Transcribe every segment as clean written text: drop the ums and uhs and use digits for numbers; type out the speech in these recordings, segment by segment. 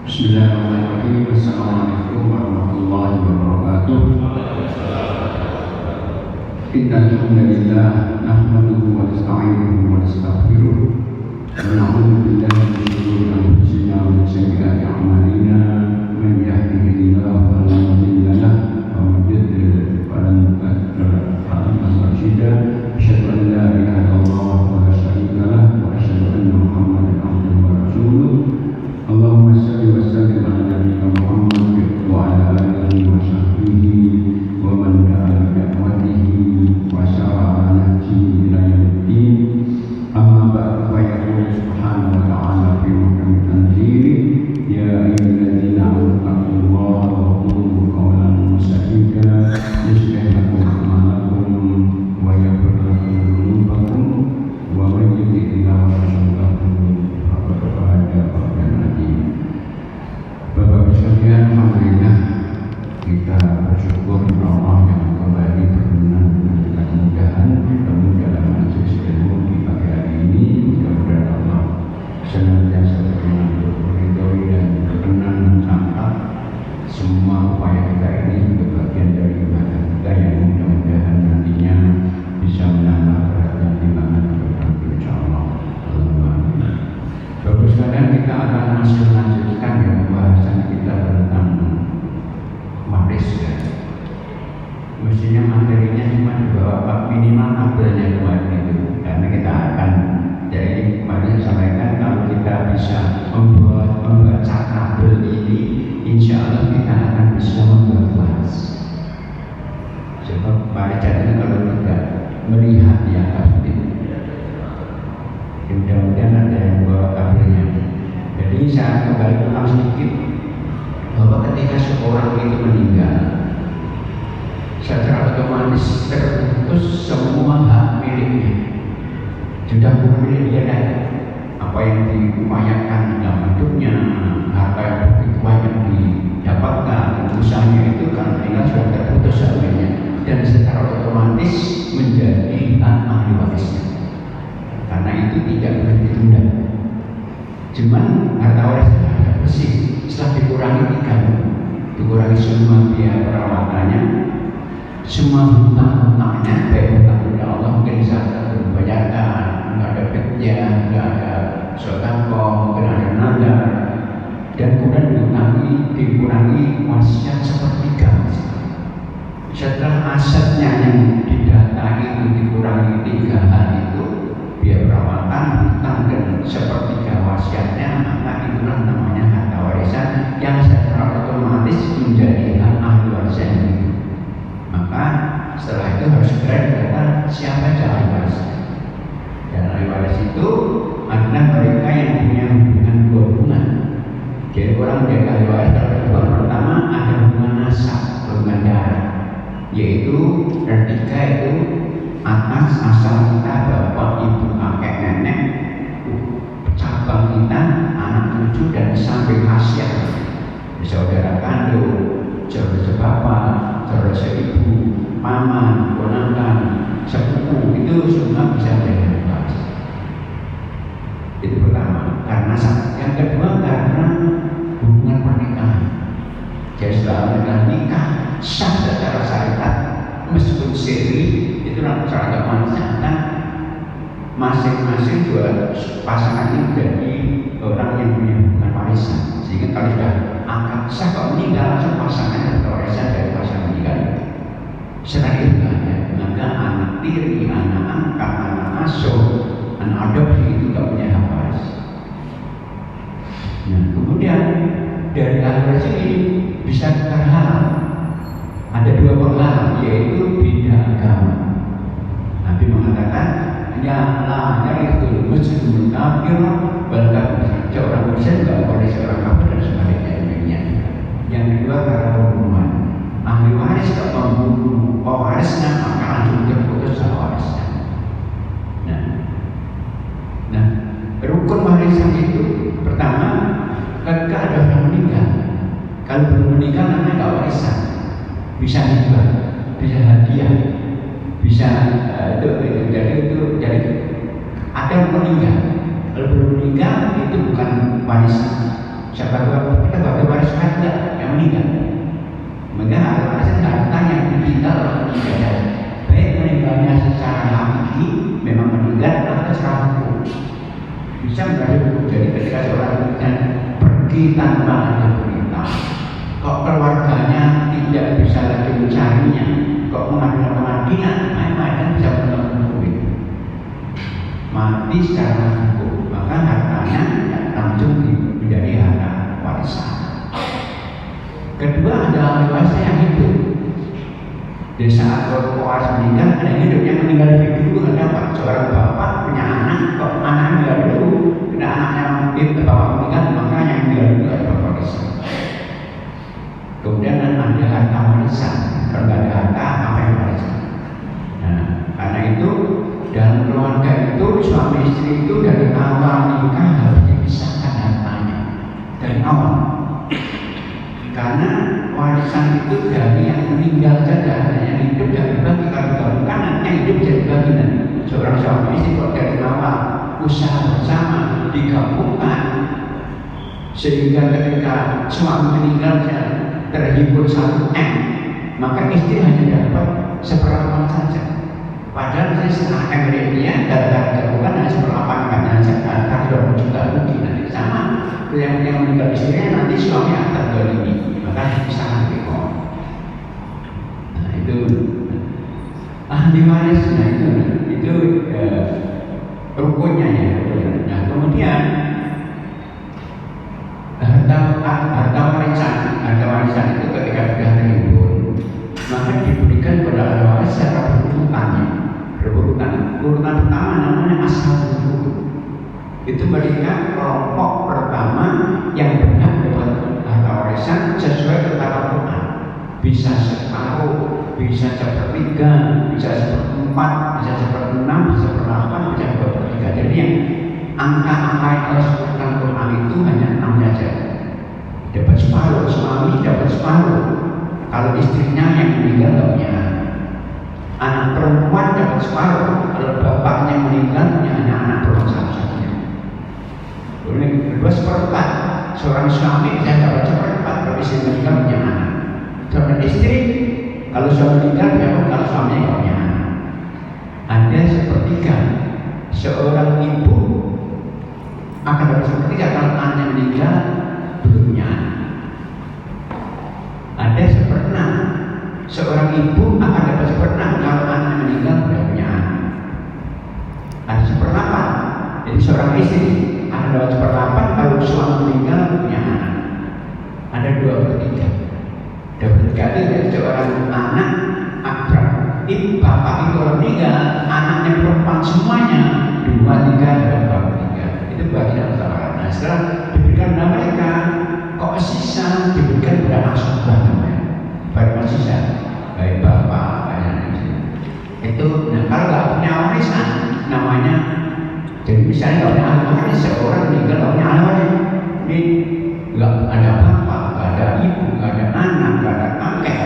Bismillahirrahmanirrahim. Assalamualaikum warahmatullahi wabarakatuh. Innal hamdalillah nahmaduhu wa nasta'inuhu wa nastaghfiruh wa na'udzu billahi min shururi anfusina wa min sayyiati a'malina. Man yahdihillahu fala mudilla lahu wa man yudlil falan tajida lahu. Asyhadu an la ilaha illallah wa la syarika lahu wa asyhadu anna Muhammadan abduhu wa rasuluh. Allahumma salli wa sallim ala nabiyyina Muhammad wa ala alihi wa sahbihi wa man da'a bi da'watihi wa sara ala nahjihi ila yaumiddin. Amma ba'du, fa yaqulu subhanahu wa ta'ala fi muhkamit tanzil, ya ayyuhalladzina amanu taqullaha wa qulu qawlan sadida yuslih lakum a'malakum wa yaghfir lakum dhunubakum wa man yuti'illaha wa rasulahu faqad faza fawzan 'azima. Bapak sekalian, alhamdulillah kita bersyukur Allah yang kembali berkenan dengan kemudahan bertemu dalam majelis ilmu di pagi hari ini. Mudah-mudahan Allah senantiasa berkenan berridhoi dan berkenan mencatat semua upaya kita ini sebagai bagian dari ibadah kita yang mudah-mudahan nantinya bisa menambah beratnya timbangan kepada insyaallah. Bapak sekalian, kita akan masih melanjutkan pembahasan kita tentang waris ya. Mestinya materinya cuma dibawa minimal tabelnya kemarin itu, karena kita akan jadi kemarin sampaikan kalau kita bisa membaca tabel ini, insya Allah kita akan bisa membuat waris. Sebab bacanya kalau tidak melihat di atas itu, mudah-mudahan ada yang bawa tabelnya. Jadi saya kembali ulang sedikit bahwa ketika seorang itu meninggal, secara otomatis terputus semua hak miliknya. Sudah bukan milik dia lagi. Apa yang diupayakan dalam hidupnya, harta yang begitu banyak didapatkan, usahanya itu kan meninggal sudah terputus semuanya, dan secara otomatis menjadi hak ahli warisnya. Karena itu tidak boleh ditunda. Cuman harta waris ada bersih setelah dikurangi 3, dikurangi semua biaya perawatannya, semua hutang-hutangnya, baik hutang kepada Allah mungkin zakat belum bayarkan, nggak ada bednya, nggak ada sedekah, mungkin ada nadar, dan kemudian dikurangi wasiat sepertiga. Setelah asetnya yang didata itu dikurangi 3 hal itu, biaya perawatan, hutang, dan sepertiga wasiatnya, maka itulah namanya harta warisan yang secara otomatis menjadi hak ahli warisnya itu. Maka setelah itu harus segera didata siapa ahli warisnya. Dan ahli waris itu adalah mereka yang punya hubungan 2 hubungan. Jadi orang menjadi ahli waris terhadap pertama ada hubungan nasab, hubungan darah, yaitu dan 3 itu atas asal kita, bapak, ibu, kakek, nenek, cabang kita, anak cucu, dan sampai khasiat, saudara kandung, saudara bapak, saudara seibu, paman, ponakan, sepupu, itu semua bisa menjadi waris. Itu pertama, karena yang kedua karena hubungan pernikahan. Jadi setelah nikah sah secara syariat, meskipun siri itu cara kemanusiaan, masing-masing dua pasangan ini menjadi orang yang punya hubungan warisan. Sehingga kalau sudah akad sah, kalau meninggal langsung pasangan dan warisan dari pasangan meninggal itu. Setelah itu ada, maka anak tiri, anak angkat, anak asuh, anak adopsi itu tidak punya hak waris. Nah, kemudian dari ahli waris ini bisa terhalang. Ada 2 penghalang, yaitu beda agama. Nabi mengatakan, ya la yarithul muslimul kafir bal kafir. Orang Muslim tidak boleh seorang kafir dan sebagainya. Yang kedua karena pembunuhan. Ahli waris tidak membunuh pewarisnya, maka langsung terputus hak warisnya. Nah, rukun warisan itu pertama, ketika ada orang meninggal. Kalau belum meninggal namanya nggak warisan. Bisa hibah, bisa hadiah, bisa jadi ada meninggal. Kalau belum meninggal itu bukan warisan. Siapa tahu kita bagi warisan enggak yang meninggal. Maka harta warisan harta yang ditinggal oleh meninggal. Baik meninggalnya secara hakiki, memang meninggal atau secara hukum. Bisa menjadi hukum. Jadi ketika seorang meninggal pergi tanpa ada perintah, kok keluarganya tidak bisa lagi mencarinya, kok mengadu pengadilan, main-main bisa menemukan itu. Mati secara hukum, maka hartanya langsung menjadi harta warisan. Kedua adalah warisan yang hidup. Di saat waris meninggal, ada yang hidup yang meninggal lebih dulu nggak dapat. Seorang bapak punya anak, kok anak meninggal dulu, kena anaknya bapak meninggal, maka yang meninggal dulu ada warisan. Kemudian ada harta warisan. Kalau nggak ada harta, apa yang warisan? Nah, karena itu dalam keluarga itu suami istri itu dari awal nikah harus dipisahkan hartanya dari awal. Karena warisan itu dari yang meninggal saja, yang hidup dari bagi kalau digabungkan nanti yang hidup jadi bagi nanti. Seorang suami istri kalau dari awal usaha bersama digabungkan sehingga ketika suami meninggal terhimpun 1 M, maka istri hanya dapat seperempat saja. Padahal saya setengah M dia gara-gara gabungan hanya seperempat karena antara 20 juta rugi nanti sama yang meninggal istrinya nanti suami akan ini, maka dipisahkan gitu. Nah itu ahli waris, nah itu rukunnya ya. Nah kemudian harta warisan itu ketika sudah terhimpun, maka diberikan kepada ahli waris secara berurutan. Urutan pertama namanya ashabul furud. Itu mereka kelompok pertama yang berhak dapat harta warisan sesuai ketetapan Quran. Bisa separuh, bisa 1/3, bisa 1/4, bisa 1/6, bisa 1/8, bisa 2/3. Jadi yang angka-angka yang Allah sebutkan Quran itu hanya 6 saja. Dapat separuh, suami dapat separuh. Kalau istrinya yang meninggal tidak punya anak perempuan dapat separuh. Kalau bapaknya meninggal punya anak perempuan satu-satunya. Kedua 1/4. Seorang suami bisa dapat 1/4 kalau istri meninggal punya anak. Seorang istri kalau suami meninggal dapat kalau suaminya tidak punya anak. Ada 1/3. Seorang ibu akan dapat 1/3 kalau anaknya meninggal belum punya anak. Ada 1/6. Seorang ibu akan dapat 1/6 kalau anaknya meninggal sudah punya anak. Ada 1/8. Jadi seorang istri akan dapat 1/8 kalau suami meninggal punya anak. Ada 2/3. 2/3 itu seorang anak ibu bapak itu orang meninggal, anaknya perempuan semuanya 2/3 dan 2/3. Itu bagian utama. Nah setelah diberikan kepada mereka, kok sisa diberikan kepada anak sultan namanya. Baik sisa, baik bapak, banyak itu. Nah kalau nggak punya warisan, namanya jadi misalnya nggak punya ahli waris, seorang meninggal nggak punya ahli waris, ini nggak ada bapak, nggak ada ibu, nggak ada anak, nggak ada kakek,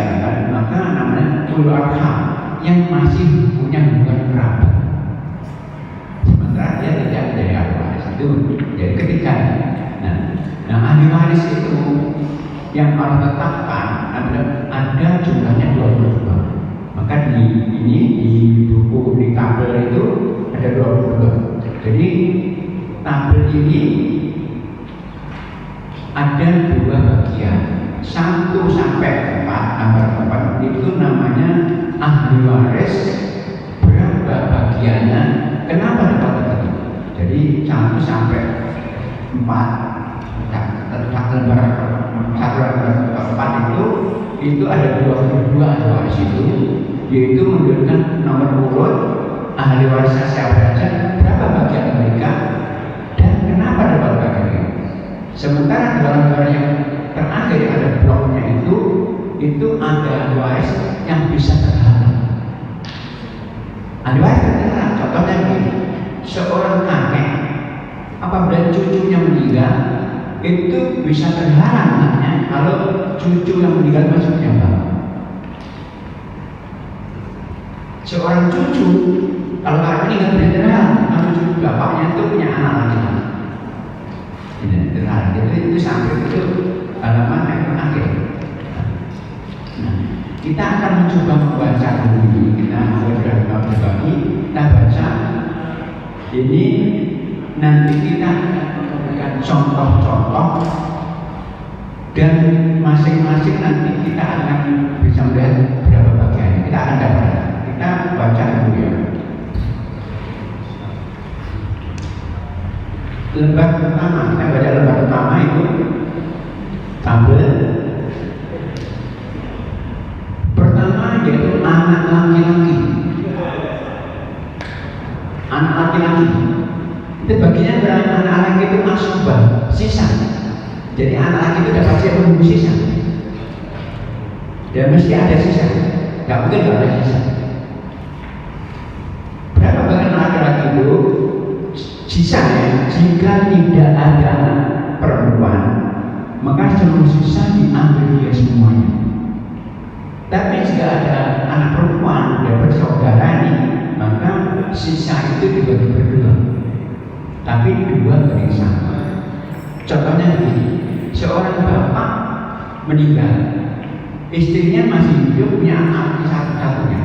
maka namanya ulul arham yang masih punya hubungan kerabat. Sementara dia tidak menjadi ahli waris itu jadi ketiga. Nah ahli waris itu yang Allah tetapkan ada jumlahnya 22. Maka di buku di tabel itu ada 22. Jadi tabel ini ada 2 bagian, 1 sampai 4. Nomor 4 itu namanya ahli waris berapa bagiannya, kenapa dapat begitu. Jadi 1 sampai 4 4 itu ada 22 ahli waris itu, yaitu menunjukkan nomor urut ahli warisnya siapa saja, berapa bagian mereka, dan kenapa dapat bagian itu. Sementara dalam gambar yang terakhir ada bloknya itu ada ahli waris yang bisa terhalang. Ahli waris terhalang, contohnya begini, seorang kakek apabila cucunya meninggal itu bisa terhalang anaknya kalau cucu yang meninggal masuknya bapak. Seorang cucu kalau anak meninggal bisa terhalang kalau cucu bapaknya itu punya anak lagi. Ini terhalang. Jadi itu sampai Kita akan mencoba membaca dulu. Kita sudah berbagi, kita baca. Ini nanti kita akan memberikan contoh-contoh dan masing-masing nanti kita akan bisa melihat berapa bagian. Kita akan dapat. Kita baca dulu ya. Lembar pertama, kita baca lembar pertama itu tabel. Pertama yaitu anak laki-laki. Anak laki-laki itu baginya berarti anak laki itu masubah, sisa. Jadi anak laki itu dapat siapa menunggu sisa. Dan mesti ada sisa. Gak mungkin gak ada sisa. Berapa bagian laki-laki itu? Sisanya jika tidak ada perempuan, maka seluruh sisa diambil dia semuanya. Tapi jika ada anak perempuan yang bersaudara, maka sisa itu dibagi berdua. Tapi dua bagi sama. Contohnya begini, seorang bapak meninggal, istrinya masih hidup, punya anak satu-satunya.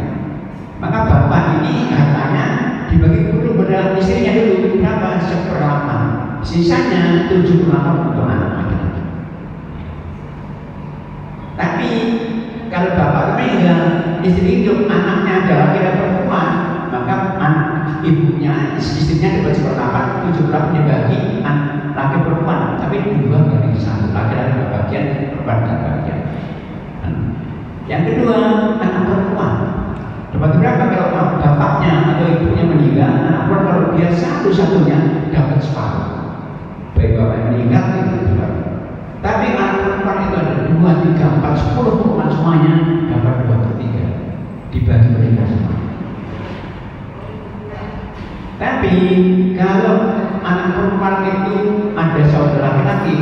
Maka bapak ini katanya dibagi dulu pada istrinya dulu berapa? 1/8. Sisanya 7/8 untuk anak-anak. Tapi kalau bapak meninggal, istri hidup, anaknya ada laki-laki perempuan, maka anak ibunya, istrinya dapat 1/8, 7/8 dibagi laki perempuan, tapi 2/1, laki-laki bagian, perempuan bagian. Yang kedua, anak perempuan. Dapat berapa kalau bapaknya atau ibunya meninggal? Anak perempuan kalau dia satu-satunya dapat separuh. Baik bapak meninggal itu dapat. Tapi anak perempuan itu ada 2, 3, 4, 10 perempuan semuanya dapat 2/3 dibagi mereka semua. Tapi kalau anak perempuan itu ada saudara laki-laki,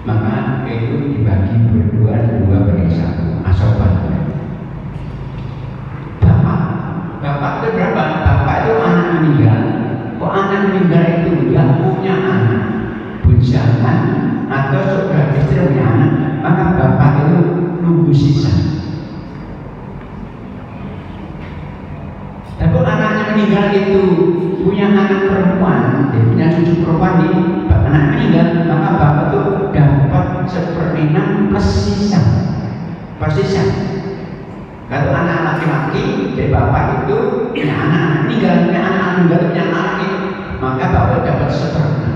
maka itu dibagi berdua 2/1 asoban. Bapak itu berapa? Bapak itu anak meninggal. Kok anak meninggal itu nggak punya anak, bujangan atau saudara istri punya anak, maka bapak itu nunggu sisa. Tapi anaknya meninggal itu punya anak perempuan, dia punya cucu perempuan nih, anak meninggal, maka bapak itu dapat 1/6 plus sisa, persisa. Kalau anak laki-laki dari bapak itu punya anak meninggal, punya anak meninggal, punya anak laki, maka bapak dapat 1/6.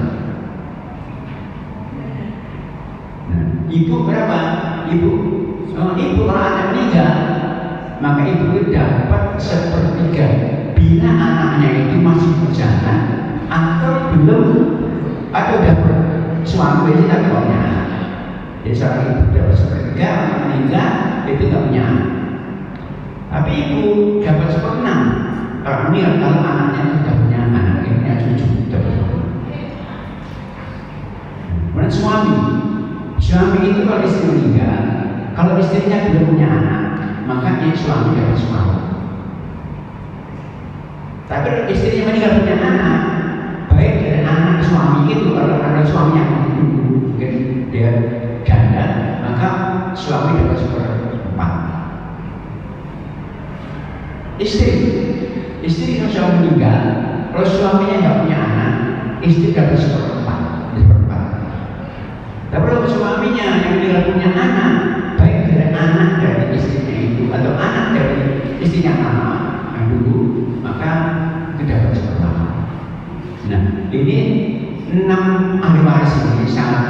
Nah, ibu berapa? Ibu kalau anak meninggal, maka ibu itu dapat 1/3 bila anaknya itu masih bujangan atau belum, atau dapat suami tapi punya anak. Jadi seorang ibu dapat 1/3, anak meninggal itu nggak punya anak. Tapi ibu dapat 1/6 kalau anaknya sudah punya anak, punya cucu dapat 1/6. Kemudian suami itu kalau istri meninggal, kalau istrinya belum punya anak, maka suami dapat separuh. Tapi kalau istrinya meninggal punya anak, baik dari anak suami itu, kalau ada suaminya mungkin dia janda, maka suami dapat 1/4. Istri kalau sudah meninggal, kalau suaminya nggak punya anak, istri dapat 1/4. Tapi kalau suaminya yang meninggal punya anak, baik dari anak dari istrinya itu atau anak dari istrinya lama yang dulu, maka itu dapat 1/4. Nah, ini 6 ahli waris ini, sangat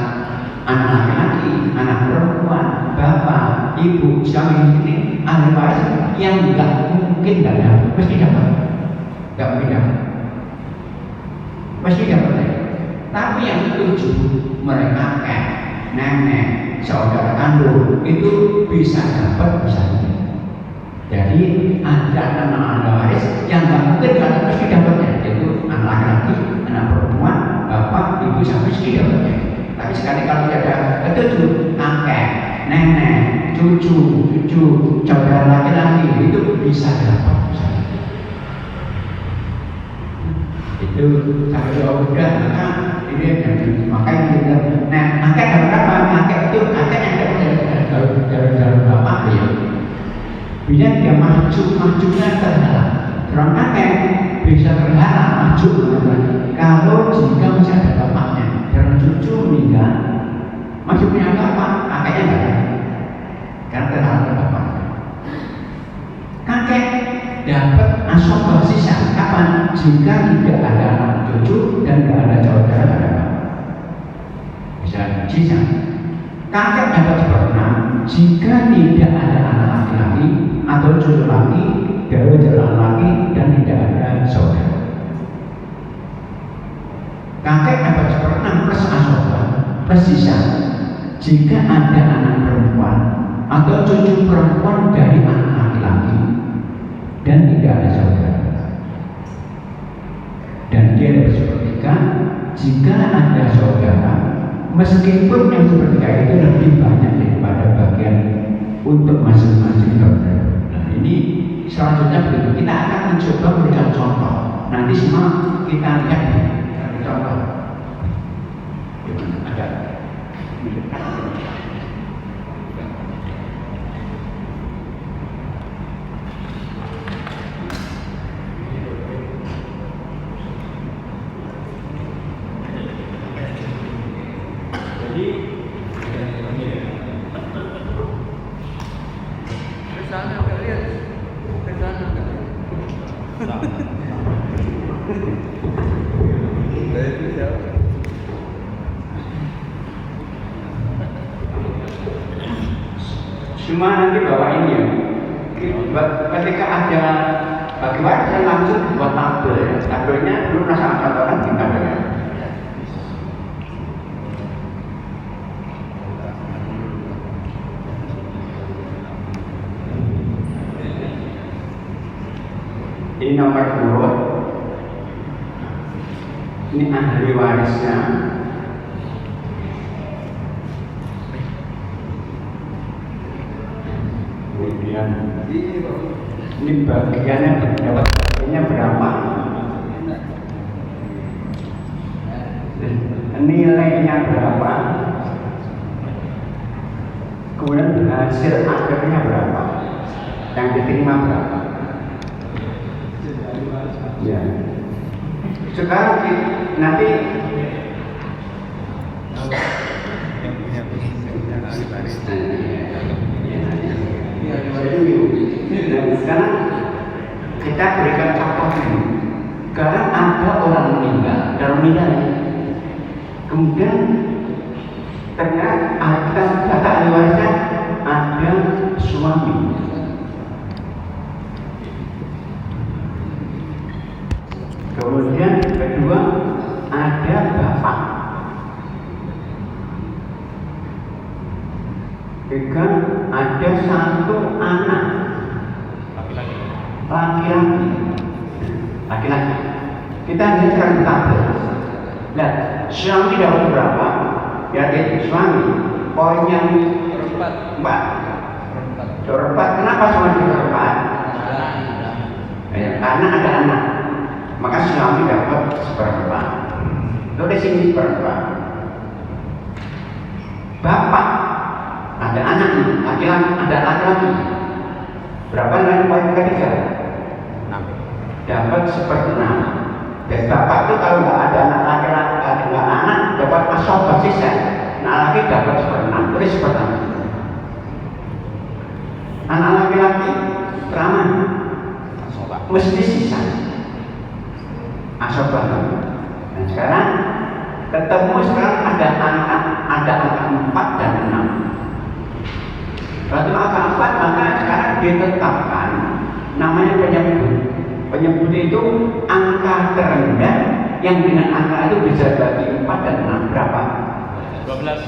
anak laki-laki, anak perempuan, bapak, ibu, suami, ini ahli waris yang nggak mungkin nggak dapat, mesti dapat, nggak mungkin dapat, mesti dapat. Tapi yang 7 mereka nenek, saudara kandung itu bisa dapat, bisa tidak. Jadi ada anak ahli waris yang nggak mungkin nggak mesti dapatnya, yaitu anak laki-laki, anak perempuan, bapak, ibu sampai mesti dapatnya. Tapi sekali kalau ada ketujuh, kakek, nenek, cucu, saudara laki-laki itu bisa dapat. Itu sampai jauh udah, maka ini makanya kita, nah kakek dapat apa? Kakek itu kakek yang dapat dari bapak ya. Bila dia majunya terhalang. Orang kakek bisa terhalang maju kalau jika masih ada bapaknya dan cucu meninggal masih punya bapak, kakeknya enggak ada karena terhalang bapaknya. Kakek dapat asobah sisa kapan? Jika tidak ada anak cucu dan tidak ada saudara ada bisa sisa. Kakek dapat seperenam jika tidak ada anak laki-laki atau cucu laki dari jalan laki dan tidak ada saudara. Kakek dapat seperenam plus asobah plus sisa jika ada anak perempuan atau cucu perempuan dari anak laki-laki dan tidak ada saudara. Dan dia dapat sepertiga jika ada saudara, meskipun yang sepertiga itu lebih banyak daripada bagian untuk masing-masing saudara. Nah ini selanjutnya begitu. Kita akan mencoba memberikan contoh. Nanti semua kita lihat contoh. Ada. Cuma nanti bawa ini ya. Ketika ada bagi saya langsung buat tabel ya. Tabelnya dulu rasa contohkan di tabelnya. Ini nomor urut. Ini ahli warisnya. Kemudian ini bagiannya dapat bagiannya berapa? Nilainya berapa? Kemudian hasil akhirnya berapa? Yang diterima berapa? Ya. Sekarang nanti sekarang kita berikan contoh dulu. Sekarang ada orang meninggal, kemudian ternyata kita kata ahli warisnya ada suami. Kemudian kedua ada bapak. Tiga ada satu anak laki-laki. Kita lihat sekarang tabel. Nah, suami dapat berapa? Ya itu suami. Poinnya 4. Kenapa suami berempat? Karena ada anak. Maka suami dapat seperempat. Tulis sini seperempat. Bapak ada anak laki-laki, ada laki-laki. Berapa nilai poin ketiga? 6. Dapat 1/6. Dan bapak itu kalau nggak ada anak laki-laki, nggak anak dapat asobah sisa. Anak laki dapat 1/6. Tulis 1/6. Anak laki-laki berapa? Mesti sisa. Asobah. Dan sekarang ketemu ada angka 4 dan 6. Kalau angka 4 maka sekarang ditetapkan namanya penyebut. Penyebut itu angka terendah yang dengan angka itu bisa bagi 4 dan 6 berapa? 12.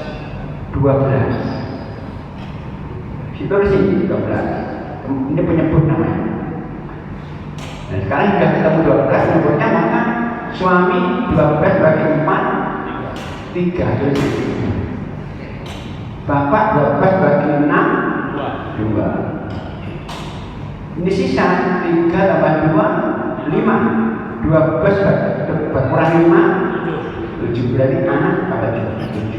Itu di sini 12. Ini penyebut namanya. Nah, sekarang sudah ketemu 12 penyebutnya maka suami 12 bagi 4 3 jadi bapak 12 bagi 6 2. Ini sisa 3 tambah 2 5. 12 berkurang 5 7 berarti anak apa 7.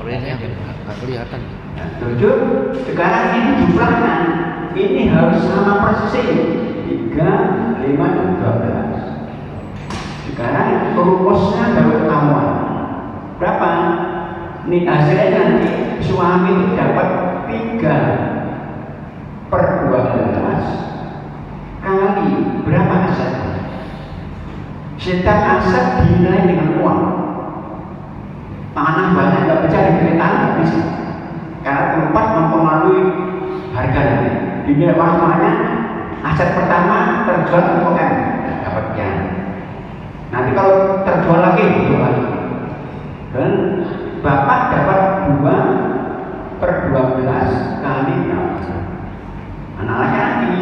Orangnya nggak kelihatan. Nah, 7. Sekarang ini jumlahnya ini harus sama persis 3, 5, dan 12. Sekarang rumusnya baru ketahuan berapa? Ini hasilnya nanti suami itu dapat 3/12 kali berapa aset? Setiap aset dinilai dengan uang. Tanah banyak nggak bisa dibeli tanah nggak bisa, karena tempat mempengaruhi harganya. Dinilai uangnya aset pertama terjual untuk M dapatnya. Nanti kalau terjual lagi gitu lagi. Dan bapak dapat 2/12 kali berapa? Anak laki-laki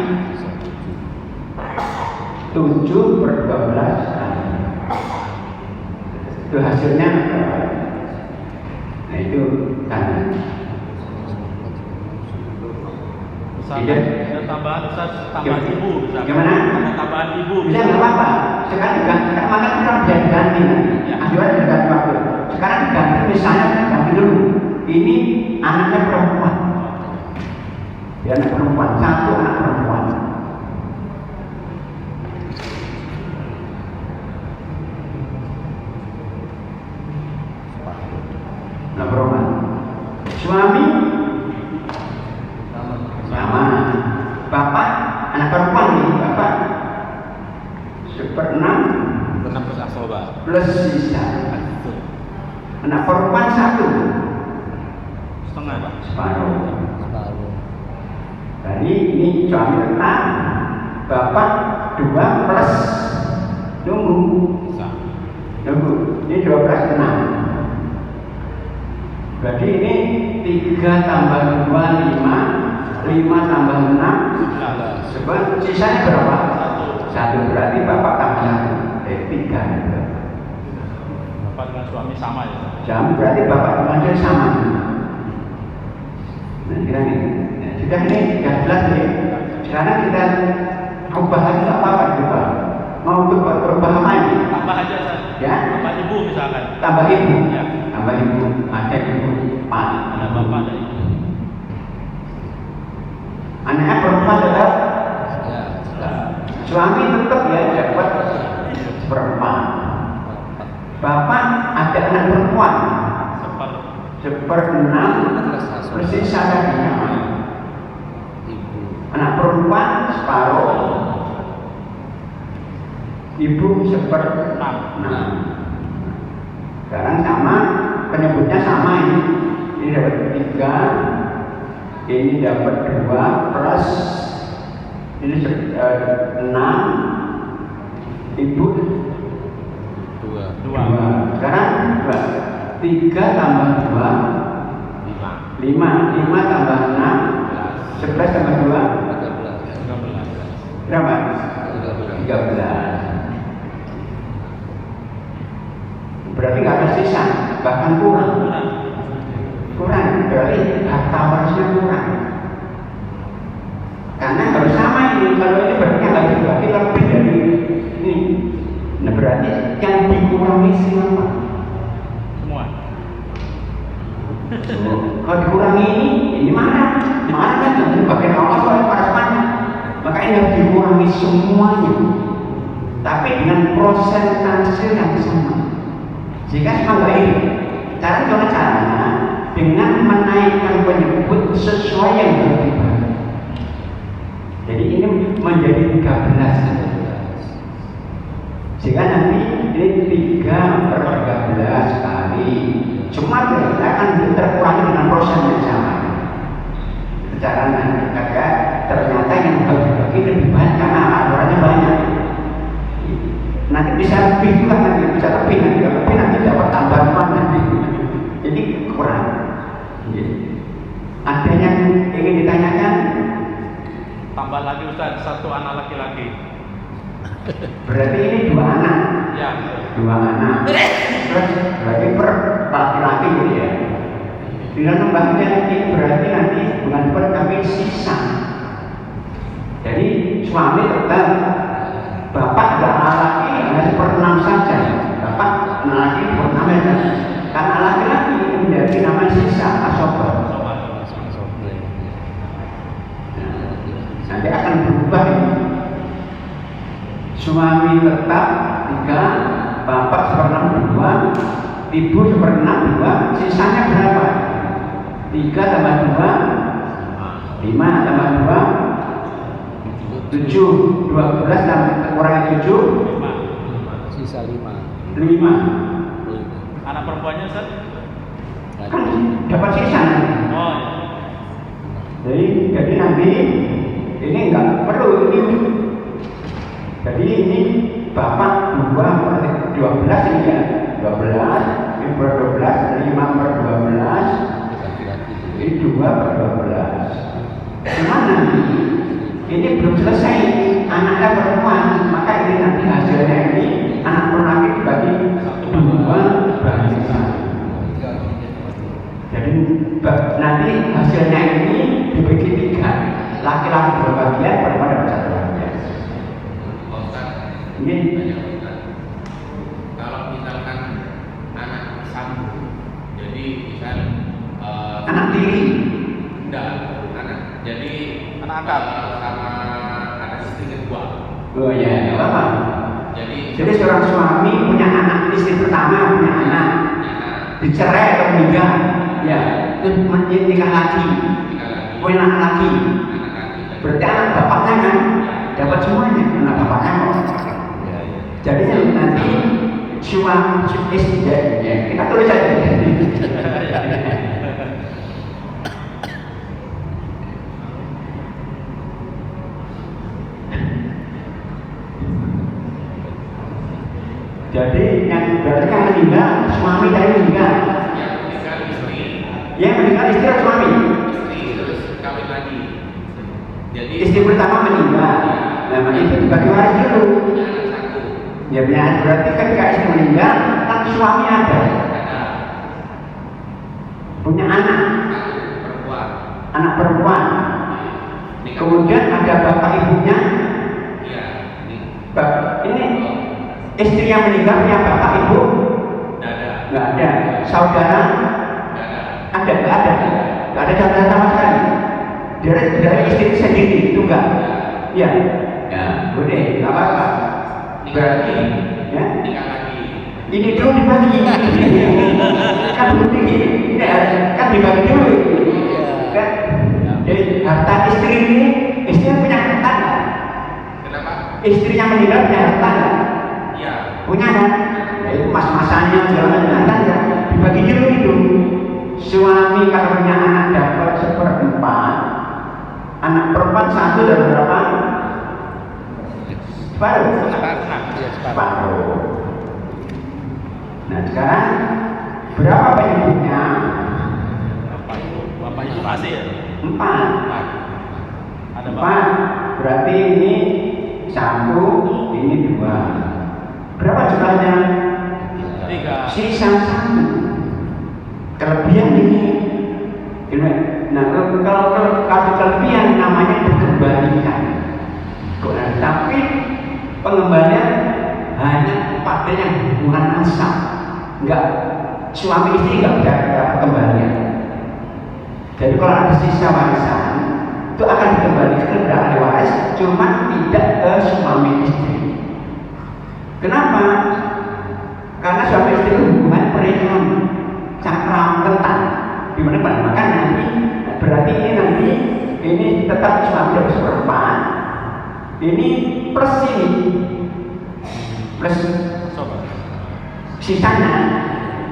7/12 kali. Itu hasilnya. Nah itu tanda. Ada tambahan Ustaz, tambahan ibu. Gimana? Ada tambahan ibu. Bisa nggak apa-apa. Sekarang diganti. Sekarang kita bisa diganti nanti. Ajuan diganti waktu. Sekarang diganti, misalnya ganti dulu. Ini anaknya perempuan. Dia anak perempuan. 1 anak perempuan. Anak perempuan. Suami sama. Bapak anak perempuan nih. Bapak 1/6 plus asoba. plus sisa. Anak perempuan 1 Setengah Pak. separuh. Jadi ini suami tetap, bapak 2 plus nunggu. Ini 12/6. Berarti ini 3 tambah 2 5, 5 tambah 6 sebab sisanya berapa? 1. Berarti bapak tambah 3. Bapak dengan suami sama ya. Jam berarti bapak dengan dia sama. Nah, kira ini. Nah, sudah ini 13 nih. Sekarang kita ubah lagi nggak apa-apa juga. Mau berubah apa ini? Tambah aja Ustaz. Ya. Tambah ibu misalkan. Tambah ibu. Ya. Tambah ibu. Ada ibu. Pak. Ada bapak ada ibu. Anaknya perempuan tetap. Ya, Suami tetap ya dapat 1/4. Bapak ada anak perempuan 1/6 plus sisa tadinya. ibu. Anak perempuan separuh. Ibu 1/6. Sekarang sama, penyebutnya sama ini. Ini dapat 3, ini dapat 2 plus ini 6. Ibu 2. 2. Sekarang 2. 3 tambah 2 5. 5 tambah 6 11 tambah 2 berapa? 13. Berarti nggak ada sisa, bahkan kurang. Berarti harta warisnya kurang. Karena harus sama ini. Kalau ini berarti nggak dibagi lebih dari ini. Nah berarti yang dikurangi siapa? Semua. Kalau dikurangi ini mana? Mana kan jadi bagian Allah oleh para semuanya. Makanya harus dikurangi semuanya. Tapi dengan prosentase yang sama. Jika sama ini, caranya dengan menaikkan penyebut sesuai yang dibagi. Jadi ini menjadi 13. Jika nanti ini 3/13 kali, cuma akan terkurangi dengan proses yang sama. Cara nanti ternyata yang harus dibagi lebih banyak karena aturannya banyak. Nanti bisa lebih juga, nanti bisa lebih, nanti dapat tambahan nanti. Jadi kurang. Ada yang ingin ditanyakan? Tambah lagi Ustaz, 1 anak laki-laki. Berarti ini 2 anak. Ya. 2 anak. Terus berarti per laki-laki gitu ya. Dengan membaginya ini berarti nanti bukan per tapi sisa. Jadi suami tetap, bapak nggak laki hanya 1/6 saja. Bapak laki 1/6 saja. Karena laki-laki menjadi nama suami tetap 3, bapak 1/6 2, ibu 1/6 2, sisanya berapa? 3 tambah 2 5 tambah 2 7, 12 tambah kurangi 7 Sisa 5. 5. Anak perempuannya Ustaz? Kan dapat sisa. Oh iya. Jadi nanti ini enggak perlu ini. Jadi ini bapak 2 12 ini ya. 12, ini per 12, 5/12, ini 2/12. Cuma nanti ini belum selesai, anaknya perempuan, maka ini nanti hasilnya ini anak perempuan dibagi 2 banding 1. Jadi nanti hasilnya ini dibagi 3, laki-laki 2 bagian, perempuan dapat 1 bagian. Ini kalau misalkan anak sambung, jadi misal anak tiri, enggak, anak jadi Anak angkat. sama anak istri kedua. oh ya, nggak apa-apa. Jadi Seorang suami punya anak, istri pertama punya anak, dicerai atau meninggal, ya, itu nikah lagi, punya anak lagi. Berarti anak bapaknya kan dapat semuanya, anak bapaknya kok. Jadi nanti suami istri ya, kita tulis aja. Jadi yang berarti yang meninggal suami tadi meninggal. Yang meninggal istri atau suami? istri terus kawin lagi. Jadi Istri pertama meninggal. Nah, itu dibagi waris dulu. punya anak satu. Ya benar, berarti ketika istri meninggal, kan suami ada, Ada punya anak, satu perempuan. anak perempuan. Nikah. Kemudian ada bapak ibunya. Iya, ini Ini istri yang meninggal punya bapak ibu? dada. Nggak ada. Saudara? Dada. Ada, nggak ada. Nggak ada saudara sama sekali. Dari istri sendiri itu enggak. Ya. Ya, boleh, nggak apa-apa. Berarti, ya. Nikah lagi. Ini dulu dibagi. Kan begini, ini kan dibagi dulu. Kan? Jadi harta istri ini, istri punya harta nggak? Kenapa? Istri yang meninggal punya harta nggak? Iya. Punya kan? Ya itu mas-masannya segala macam ya. Dibagi dulu itu. Suami kalau punya anak dapat 1/4, anak perempuan 1 dari berapa? Separuh. Separuh. Nah sekarang berapa penyebutnya? Bapaknya masih ya? 4. Ada 4. Berarti ini 1, ini 2. Berapa jumlahnya? 3. Sisa 1. Kelebihan ini. Nah kalau kelebihan namanya dikembalikan. Tapi pengembalian hanya pada yang hubungan asal, enggak suami istri enggak dapat kembalian. Jadi kalau ada sisa warisan itu akan dikembalikan kepada ahli waris, cuma tidak ke suami istri. Kenapa? Karena suami istri itu hubungan pernikahan sangat rentan. Dimana maka nanti berarti ini tetap suami harus 1/4. Ini plus ini plus sisanya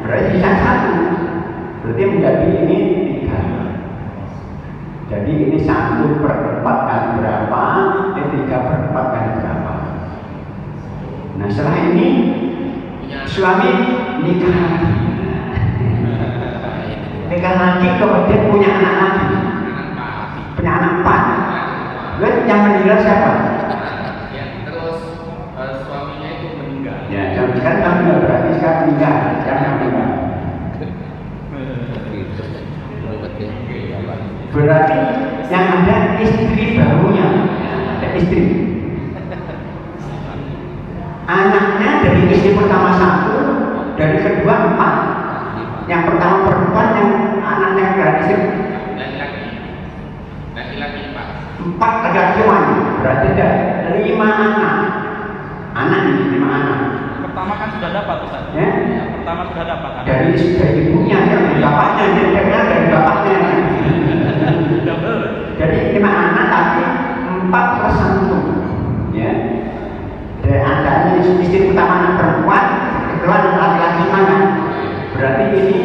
berarti sisa 1, berarti menjadi ini 3. Jadi ini 1/4 kali berapa, ini 3/4 kali berapa. Nah setelah ini suami nikah lagi, nikah lagi kemudian punya anak lagi, punya anak 4. Lalu yang meninggal siapa? Ya, terus suaminya itu meninggal. Ya, sekarang kamu nggak berarti sekarang meninggal, sekarang kamu meninggal. Berarti yang ada istri barunya, ada istri. Anaknya dari istri pertama 1, dari kedua 4. Yang pertama perempuan, yang anaknya dari istri Laki-laki 4. 4 laki-laki semuanya. Berarti ada 5 anak. anak ini, 5 anak. Pertama kan sudah dapat Ustaz. Ya? Pertama sudah dapat. Dari ibunya, dari bapaknya, dari bapaknya. Jadi 5 anak tapi 4 plus 1. Ya. Dari anaknya istri utama anak perempuan, kedua anak laki-laki mana? Berarti ini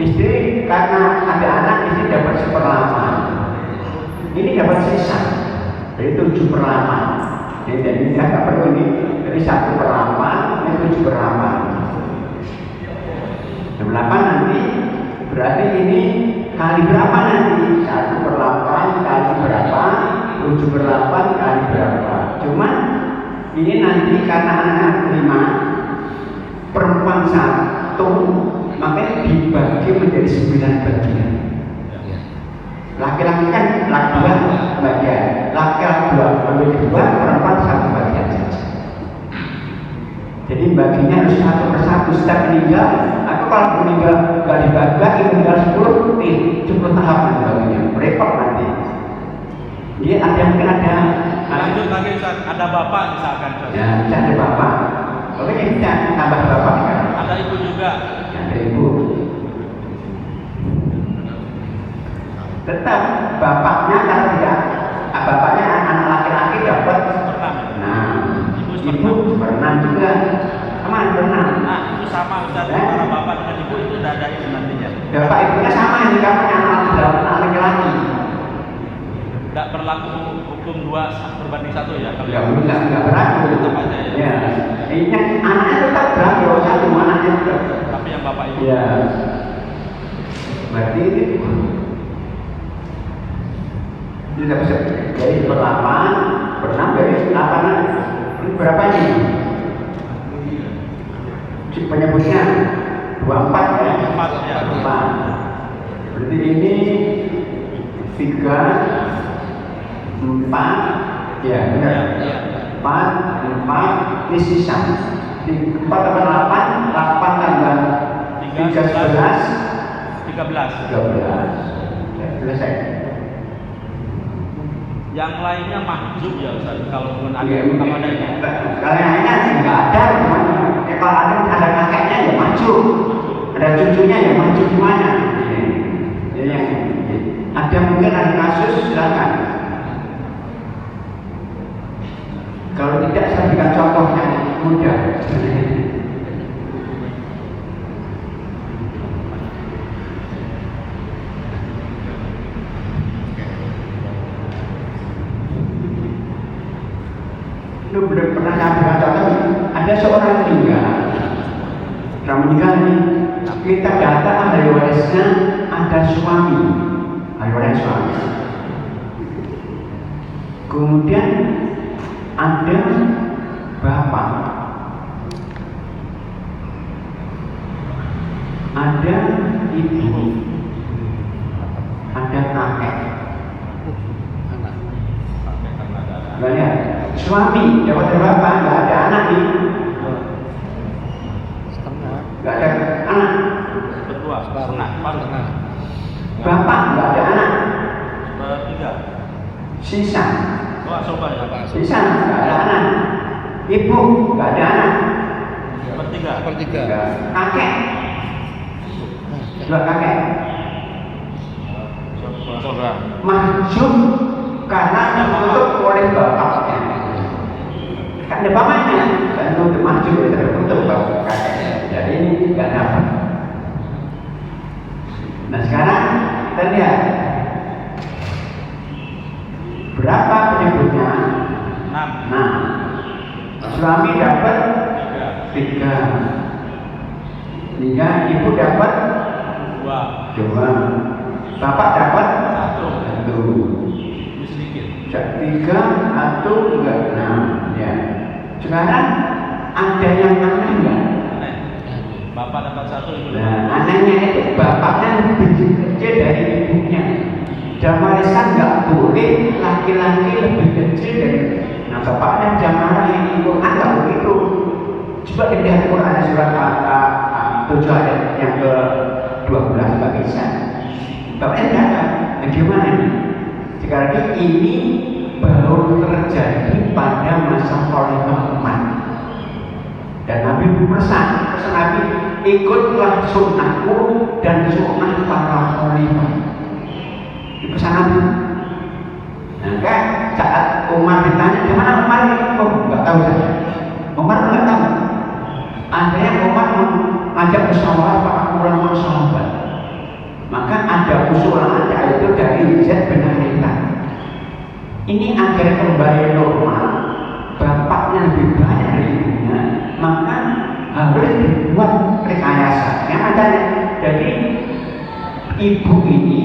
istri karena ada anak istri dapat 1/8. Ini dapat sisa. Jadi 7/8. Jadi tidak perlu ini. Jadi 1/8, ini 7/8. 8 nanti berarti ini kali berapa nanti? 1/8 kali berapa? 7/8 kali berapa? Cuman ini nanti karena anak 5 perempuan 1, makanya dibagi menjadi 9 bagian. Laki-laki kan laki 2 bagian, laki-laki 2, perempuan 1 bagian saja. Jadi baginya harus 1 persatu. Setiap meninggal, aku kalau meninggal gak dibagi, meninggal 10, cukup tahap baginya. Repot nanti. Jadi ada mungkin ada. Lanjut lagi Ustaz, ada bapak misalkan. Ya, bisa ada bapak. Oke, bisa tambah bapak kan. Ada ibu juga. Ya, ada ibu. Tetap bapaknya kalau tidak, bapaknya anak laki-laki dapat. Nah, ibu pernah juga. Aman pernah. Nah, itu sama Ustaz, antara bapak dengan ibu itu sudah ada itu nantinya. Bapak ibunya sama ini kamu yang anak laki-laki. Tidak berlaku hukum 2/1 ya kalau Ya, enggak berlaku. tetap aja ya. Ya, ini anaknya tetap berlaku, satu anaknya tetap. Tapi yang bapak ibu. Ya, berarti tidak bisa. Jadi 8, pernah dari 8. Ini berapa ini? Penyebutnya 24 ya. 24 ya. 24. Berarti ini 3, 4, ya benar. Ya. 4, ini sisa. 4 tambah 8, 8 tambah 3, 11, 13. 13. Ya, selesai. Yang lainnya mahjub ya Ustaz, kalau pun ada Ya, kalau adanya. kalau yang lainnya sih nggak ada, cuma kalau ada kakeknya ya maju, ada cucunya ya maju gimana? Jadi yang ada mungkin ada kasus silakan. Kalau tidak saya berikan contoh yang mudah. Lu belum pernah ngambil contoh, ada seorang meninggal nih, kita data ahli warisnya ada suami, ahli waris suami. Kemudian ada bapak, ada ibu, ada kakek. Banyak. Suami dapat berapa? Nggak ada anak nih. Nggak ada anak. Kedua, setengah. Bapak nggak ada anak. Sepertiga. Sisa. Coba ya. Sisa nggak ada anak. Ibu nggak ada anak. Sepertiga. Kakek. Dua kakek. Mahjub karena ditutup oleh bapaknya. Karena bapaknya dan untuk mahjub tertutup bapak kakeknya. Jadi ini tidak dapat. Nah sekarang kita lihat berapa penyebutnya? 6. Suami dapat 3. Ibu dapat 2. Bapak dapat 1. Sedikit. 3 atau enggak 6 ya. Sekarang ada yang aneh enggak? Bapak dapat 1, ibu dapat. Nah, anehnya itu bapaknya lebih kecil dari ibunya. Dan warisan nggak boleh laki-laki lebih kecil dari. Nah, bapaknya jangan marahin ibu, nggak begitu. Coba kita lihat Quran surat 7 ayat yang ke-12 nggak bisa. Bapaknya nggak ada. Nah, gimana nih? Sekali lagi ini baru terjadi pada masa Khalifah Umar. Dan Nabi berpesan Nabi, ikutlah sunnahku dan sunnah para khalifah. Itu pesan Nabi. Nah kan saat Umar ditanya gimana Umar ini, oh nggak tahu saja. Umar nggak tahu. Akhirnya Umar mengajak musyawarah para ulama sahabat. Maka ada usulan yaitu dari Zaid bin Harithah. Ini agar kembali normal, bapaknya lebih banyak dari ibunya, maka harus dibuat rekayasa. Yang ada, jadi ibu ini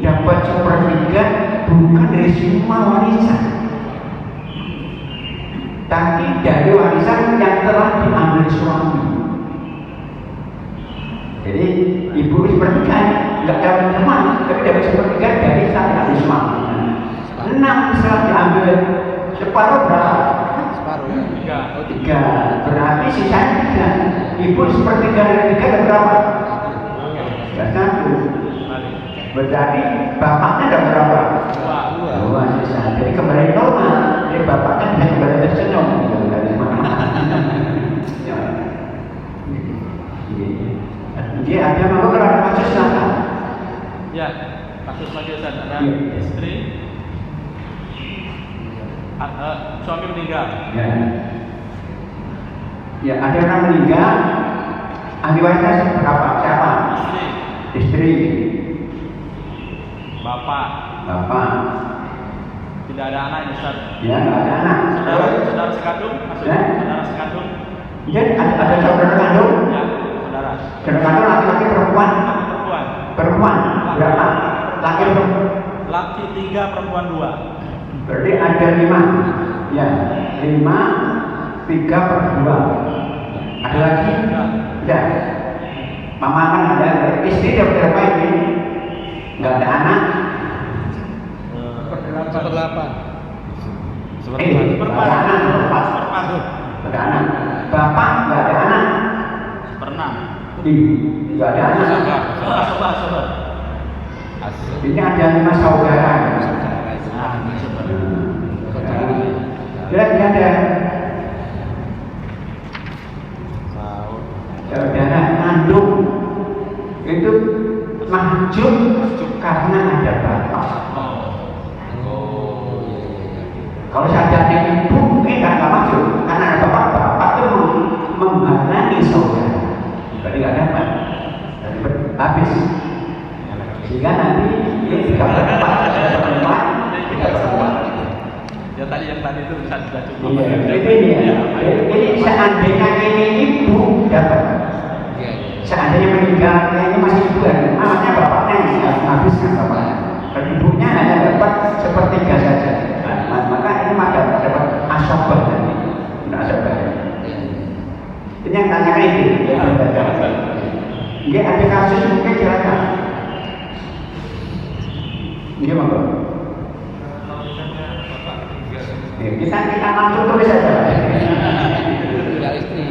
dapat 1/3 bukan dari semua warisan, tapi dari warisan yang telah diambil suami. Jadi ibu 1/3 nggak dapat semua, tapi dapat 1/3 dari sang suami. 6 setelah diambil separuh berapa? Separuh ya. 3. Berarti sisanya 3. Ibu 1/3 dari 3 ada berapa? 1. Berarti bapaknya ada berapa? 2 sisa. Jadi kembali normal. Jadi bapaknya bisa kembali tersenyum dari mana-mana. Jadi ada mau kalau kasus silakan. Ya, kasus lagi Ustaz, ada istri suami meninggal. Ya. Ya, ada orang meninggal. Ahli warisnya berapa? Siapa? Istri. Bapak. Tidak ada anak ini Ustaz. Ya, nggak ada anak. Saudara sekandung, maksudnya saudara sekandung. Jadi ada saudara kandung. Ya, saudara. Saudara kandung laki-laki perempuan. Perempuan. Berapa? Laki 3, perempuan 2. Berarti ada 5. Ya, 5, 3/2. Ada lagi? Ya. Mama kan ada istri dapat berapa ini? Nggak ada anak. 1/8. Nggak ada anak. Nggak ada anak. Bapak nggak ada anak. 1/6. Nggak ada anak. Sobat. Ini ada 5 saudara. Dia ada saudara kandung itu mahjub karena ada bapak. Kalau saja ibu mungkin nggak mahjub karena ada bapak itu menghalangi saudara, berarti nggak dapat, habis. Sehingga nanti ini tidak berempat. Ya tadi yang tadi itu bisa sudah cukup. Ini seandainya ini ibu dapat, seandainya meninggal ini masih ibu kan, namanya bapaknya yang habiskan bapaknya, dan ibunya hanya dapat 1/3 saja. Maka ini maka dapat asobah nanti, asobah. Ini yang tanya itu. Dia ada kasus mungkin silakan. Dia mau. Kita langsung tulis saja. Tinggal istri.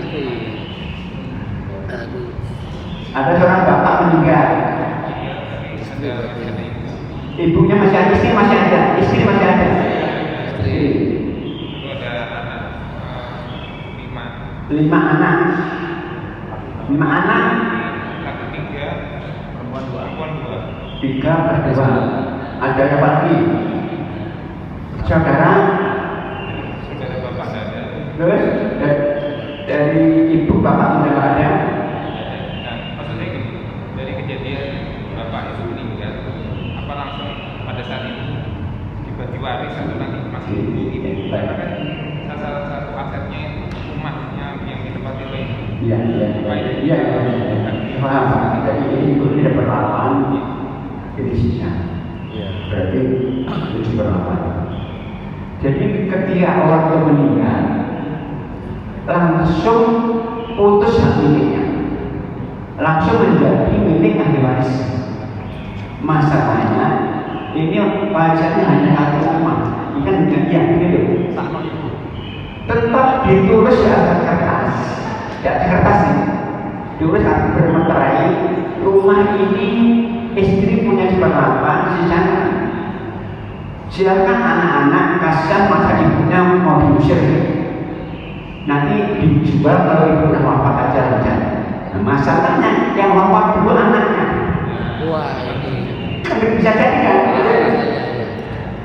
Ada seorang bapak meninggal. Ibunya masih ada, istri masih ada. Istri. Ada anak 5. 5 anak. 5 anak. Laki 3, perempuan 2. 3/2. Ada apa lagi? Saudara Bapak ada. terus dari ibu bapak sudah ada. Nah, maksudnya gini, dari kejadian bapak itu meninggal, apa langsung pada saat itu dibagi waris atau nanti masih ibu ini? Karena kan salah satu asetnya itu rumahnya yang ditempati oleh ibu. Iya. Paham. Jadi ibu ini dapat 8, jadi sisa. Berarti 7/8. Jadi ketika orang itu meninggal, langsung putus hak miliknya, langsung menjadi milik ahli waris. Masalahnya ini warisannya hanya satu rumah, ini kan gitu. Tetap ditulis di atas kertas, ini ditulis bermeterai rumah ini istri punya 1/8, sisanya silakan anak-anak kasihan masa ibunya mau diusir. nanti dijual kalau ibu udah wafat aja rencana. Nah, masalahnya yang wafat dulu anaknya. Wah, ini. Kan bisa jadi kan?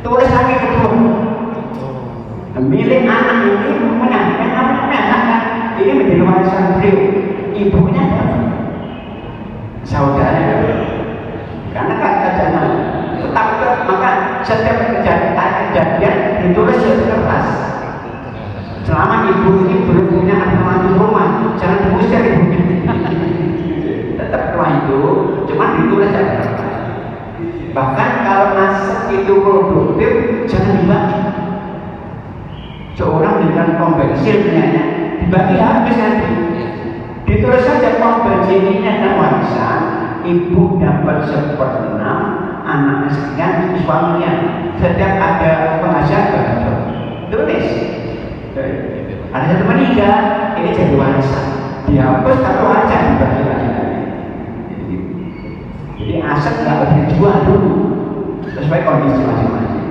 Tulis lagi kedua. Milik anak ini menanyakan anak ini menjadi warisan beliau. Ibunya dapat, saudaranya dapat. Karena kata jangan tetap maka setiap kejadian ditulis di kertas. Selama ibu ini belum punya anak di rumah, jangan diusir ibunya. Tetap tua itu, cuma ditulis di kertas. Bahkan kalau nasab itu produktif, jangan dibagi. Seorang dengan pom bensin dibagi habis nanti. Ditulis saja pom bensin ini adalah warisan. Ibu dapat 1/6, anaknya sekian, suaminya. Setiap ada penghasilan berapa? Tulis. Ada satu meninggal, ini jadi warisan. Dihapus tapi warisan dibagi lagi. Jadi aset nggak boleh dijual dulu, sesuai kondisi masing-masing.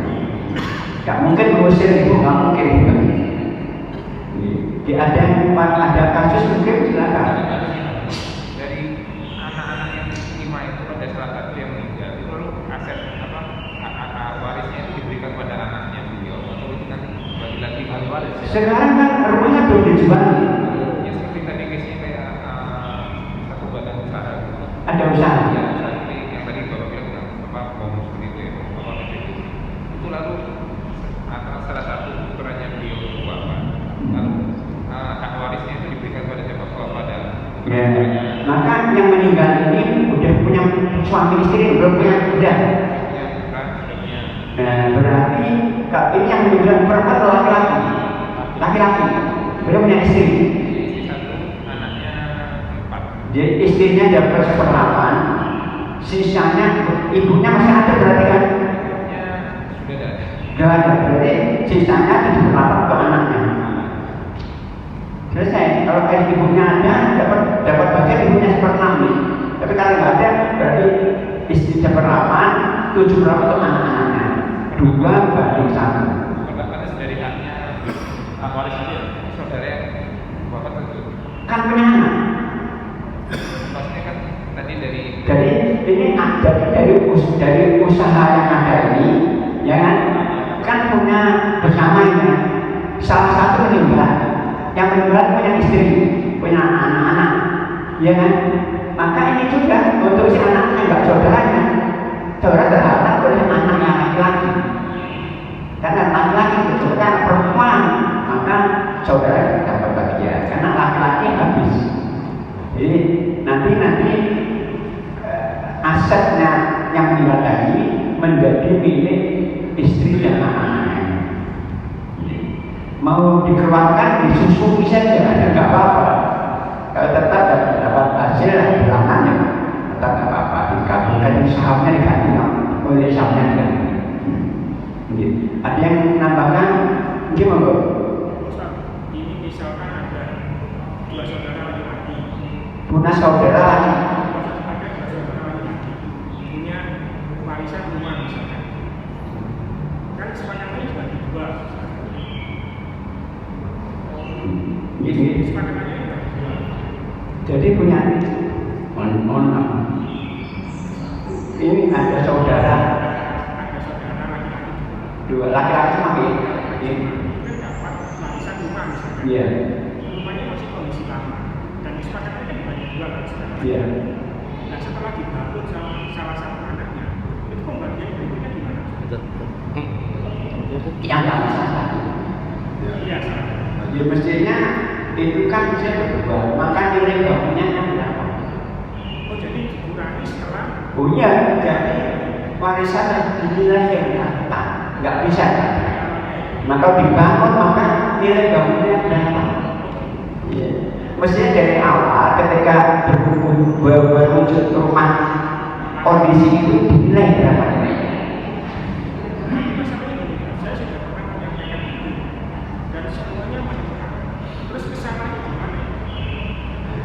Nggak mungkin mengusir ibu, nggak mungkin. Ada kasus mungkin silakan. Dari anak-anak yang diterima itu pada salah satu yang meninggal itu lalu aset warisnya itu diberikan pada anaknya beliau atau itu nanti bagi lagi ahli waris. Sekarang kan rumahnya belum dijual. Ya seperti tadi case-nya kayak satu badan usaha. Ada usaha. Ya, seperti yang tadi bapak bilang apa bonus seperti itu ya, apa itu lalu salah satu perannya beliau itu apa? Lalu hak warisnya itu diberikan pada siapa? Pada Ya. Maka yang meninggal ini udah punya suami istri, belum punya udah. Nah, berarti ini yang meninggal perempuan atau laki-laki? Laki-laki. Beliau punya istri. Istri satu, anaknya 4. Jadi istrinya dapat 1/8, sisanya ibunya masih ada berarti kan? Ya, sudah ada. Gak ada, berarti sisanya 7/8 untuk anaknya. Selesai. Kalau kayak ibunya ada, dapat bagian ibunya 1/6 nih. Tapi kalau nggak ada, berarti istri 1/8, 7/8 untuk anak-anaknya. 2/1. Karena dari haknya hak waris itu saudara yang bapak tentu. Kan punya anak. Maksudnya kan tadi dari Jadi ini ada dari usaha yang ada ini, ya kan punya bersama ini. Salah satu meninggal. Yang meninggal punya istri, punya anak-anak, ya kan? Maka ini juga untuk si anaknya, nggak saudaranya. Saudara terhadap oleh anak yang laki-laki. Karena laki-laki itu kan perempuan, maka saudara dapat bagian. Karena laki-laki habis. Jadi nanti asetnya yang meninggal tadi menjadi milik istri dan anak-anaknya. Mau dikeluarkan disusui saja, ada nggak apa-apa. Kalau tetap dapat hasil bulanan ya tetap nggak apa-apa. Dikabulkan sahamnya diganti, oleh sahamnya diganti. Ada yang menambahkan? Gimana? Ini misalkan ada 2 saudara laki-laki. Punya saudara lagi. Ada 2 saudara laki-laki punya warisan rumah misalkan. Kan kesepakatannya juga dijual. Kesepakatannya juga dijual. Jadi punya mohon apa? Ini ada saudara. Ada saudara laki-laki juga. 2 laki-laki lagi. Kan dapat warisan rumah misalkan. Iya. Rumahnya masih kondisi lama dan kesepakatannya juga dijual kan sekarang. Iya. Nah setelah dibangun sama salah satu anaknya, itu pembagian berikutnya gimana? Yang nggak masalah. Iya, salah. Ya mestinya itu kan bisa berubah. Maka nilai bangunnya berapa? Oh jadi dikurangi setelah. Oh iya, jadi warisan yang dinilai yang nyata, nggak bisa. Maka dibangun maka nilai bangunnya berapa? Iya. Mestinya dari awal ketika berwujud rumah kondisi itu dinilai berapa nilainya? Masalahnya gini, saya sudah pernah menyampaikan itu dan semuanya menentang. Terus kesalahannya gimana?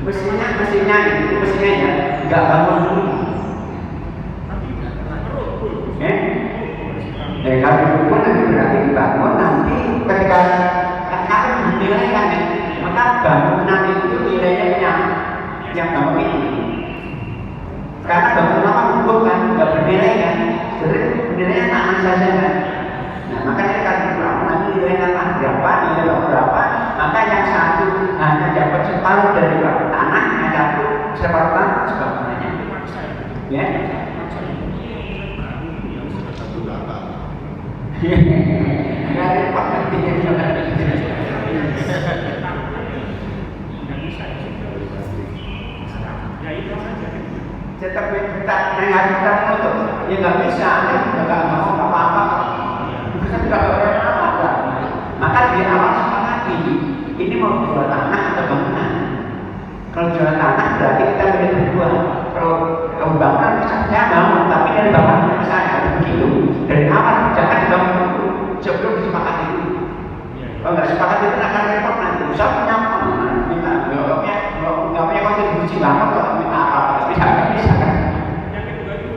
Mestinya ya nggak bangun dulu. Tapi merubah. Kalau dibangun nanti berarti dibangun nanti ketika kakak menilai kan yang gampang itu. Karena bangun lama hukum kan, nggak bernilai kan, sebenarnya nilainya tanah saja kan. Nah makanya kalau berapa nanti nilai tanah berapa, nilai berapa, maka yang satu hanya dapat separuh dari tanah, yang satu separuh tanah sebagainya. Ya. Nggak repot nanti tetap kita mengajukan untuk ya nggak bisa, ya nggak mau apa-apa, kita tidak boleh apa-apa. Maka di awal sepakati ini mau jual tanah atau bangunan. Kalau jual tanah berarti kita boleh berdua. Kalau bangunan saya bangun, tapi dari bangunan saya begitu dari awal jangan dibangun dulu sebelum disepakati dulu. Kalau nggak sepakati itu akan repot nanti. Saya punya minta nggak punya kontribusi banget kalau minta apa bisa nggak bisa kan? Yang kedua itu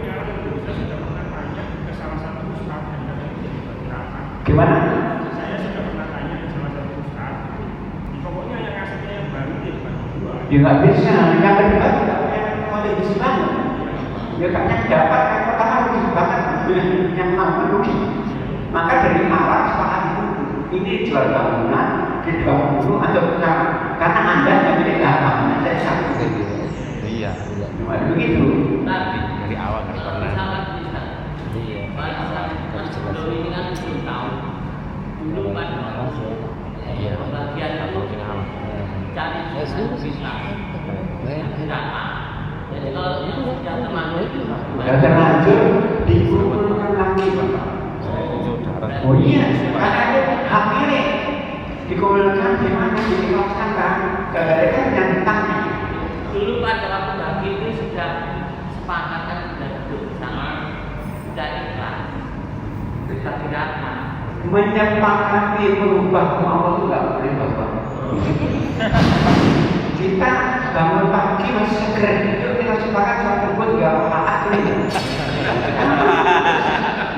saya sudah pernah tanya ke salah satu ustadz yang ada di Jakarta. Gimana? Saya sudah pernah tanya ke salah satu ustadz. Pokoknya yang asetnya yang baru dia dibagi dua. Ya nggak bisa, yang kedua tidak punya kontribusi banget. Ya karena dapat yang pertama rugi banget, yang mampu rugi. Maka dari awal sepakati dulu. Ini jual bangunan, dijual dulu atau bukan? Karena Anda yang milik lapangan, saya satu. Iya. Begitu. Dari awal kan pernah. Iya. Harus jelas. Iya. Ya sudah bisa. Jadi kalau itu yang terlanjur itu. Sudah terlanjur dikumpulkan lagi, Bapak. Oh iya, karena itu hak milik dikumpulkan gimana dikeluarkan kan? Gara-gara kan yang tentangnya. Dulu pada waktu bagi itu sudah sepakat kan sudah duduk bersama, sudah ikhlas, sudah dirata. Menyepakati merubah Allah itu nggak boleh, Bapak. Kita bangun pagi masih seger, itu kita sepakat suatu pun nggak apa-apa ini.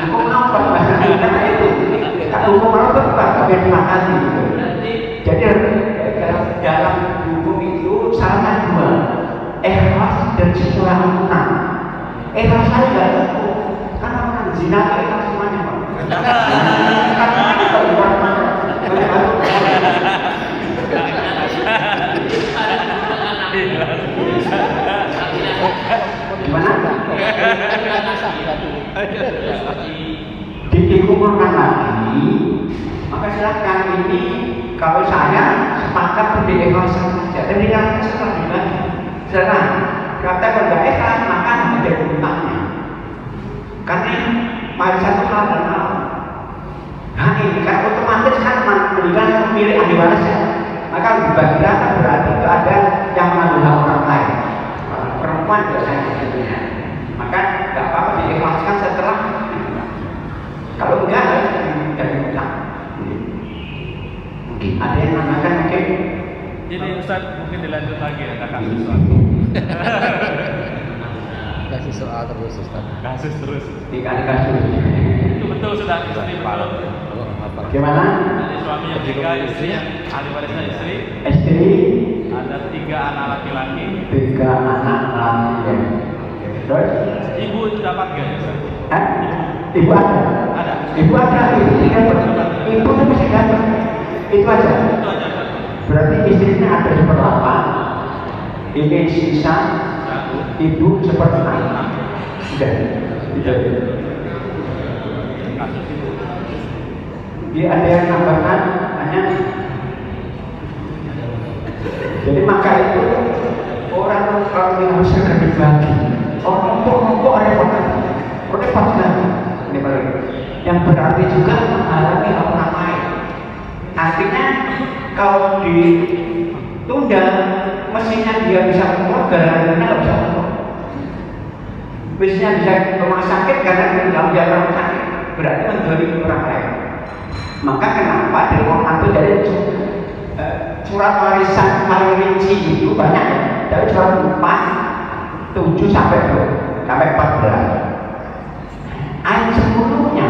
Hukum apa? Karena itu hukum Allah tetap tapi disepakati. Jadi dalam hukum itu syaratnya dua, ikhlas dan sempurna. Ikhlas saja itu karena orang zina itu ikhlas semuanya, Pak. Karena itu bukan gimana? Dikumpulkan lagi, maka silakan ini kalau saya sepakat berdiri ikhlas saja, dan tidak setelah dibagi. Setelah kata kalau ikhlas maka menjadi utangnya. Karena pada satu hal dan hal, nah ini kan otomatis kan memberikan pemilik ahli warisnya. Maka dibagi rata berarti itu ada yang mengambil hak orang lain. Perempuan biasanya tentunya. Maka nggak apa-apa diikhlaskan setelah kalau enggak harus dari utang. Mungkin ada yang namakan mungkin. Jadi Ustaz mungkin dilanjut lagi ya kasus soal. Kasih soal terus Ustaz. Kasus terus. Dikali kasus. Itu betul sudah istri betul. Gimana? Jadi suaminya 3, istri yang ahli warisnya istri. Istri Ada 3 anak laki-laki. 3 anak laki. Terus? Ibu dapat nggak ya Ustaz? Ibu ada? Ada. Ibu ada, ibu tidak dapat. Ibu itu masih dapat. Itu aja. Itu aja Ustaz. Berarti istrinya ada 1/8. Ini sisa. Ibu 1/6. Sudah. Tidak. Kasus itu. Dia ada yang nambahkan hanya. Jadi maka itu orang yang harus segera dibagi. Orang kelompok repot lagi. Ini baru. Yang berarti juga menghalangi orang lain. Artinya kalau ditunda mesinnya dia bisa keluar, gara-garanya nggak bisa keluar. Mesinnya bisa ke rumah sakit karena tinggal di rumah sakit, berarti mendolimi orang lain. Maka kenapa di Quran itu dari surat warisan paling rinci itu banyak ya, dari surat 4, 7 sampai 14. Ayat 10-nya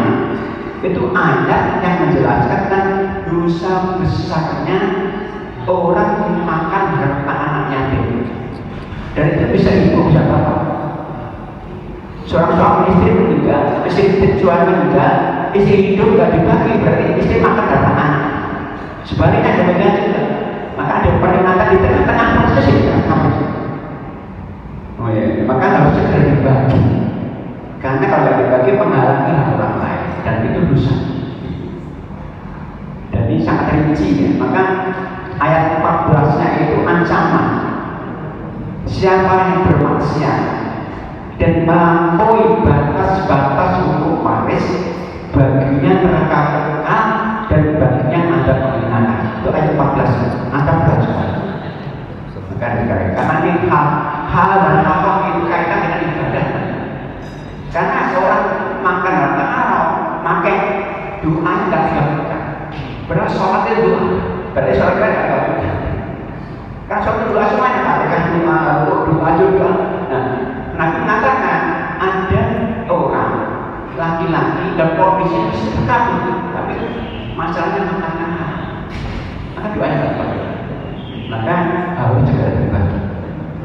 itu ayat yang menjelaskan tentang dosa besarnya orang yang makan harta anak yatim. Dan itu bisa ibu, bisa bapak. Seorang suami istri meninggal, istri suami meninggal, istri hidup nggak dibagi, berarti istri makan berapa anak. Sebaliknya demikian juga. Maka ada peringatan di tengah-tengah proses ini. Oh ya, maka harus segera dibagi. Karena kalau tidak dibagi menghalangi hak orang lain, dan itu dosa. Dan ini sangat rinci ya. Maka ayat 14-nya itu ancaman. Siapa yang bermaksiat dan melampaui batas-batas hukum waris, baginya neraka kekal dan baginya ada penghinaan. Itu ayat 14. Anda belajar. Karena ini hal dan haram itu kaitan dengan ibadah. Karena orang makan harta haram, makan doa tidak dikabulkan. Benar sholat itu doa, berarti sholat tidak dikabulkan. Kan sholat doa semuanya, kan doa juga. Nah, Nabi mengatakan ada orang laki-laki dan kondisi bisa terkabul, tapi masalahnya makan haram, maka doanya tidak dikabulkan. Maka harus juga dibagi.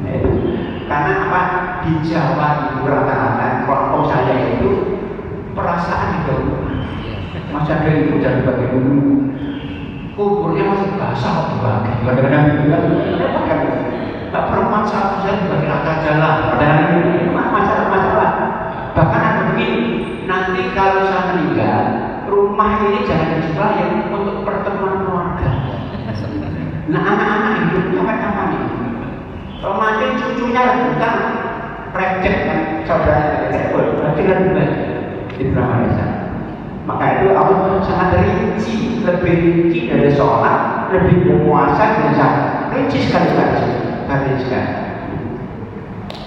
Nah, itu karena apa? Di Jawa itu rata-rata kelompok saya itu perasaan itu masih ada ibu dan dibagi dulu, kuburnya masih basah kok dibagi. Kadang-kadang bilang Pak perempuan satu saya dibagi rata jalan. Padahal ini masalah. Bahkan ada begini, nanti kalau saya meninggal, rumah ini jangan dijual yang untuk pertemuan keluarga. Nah, anak-anak hidupnya kapan ini? Kalau mati cucunya rebutan, recek kan saudara berarti kan di Malaysia. Maka itu Allah sangat rinci, lebih rinci dari sholat, lebih berpuasa dan zakat. Rinci sekali.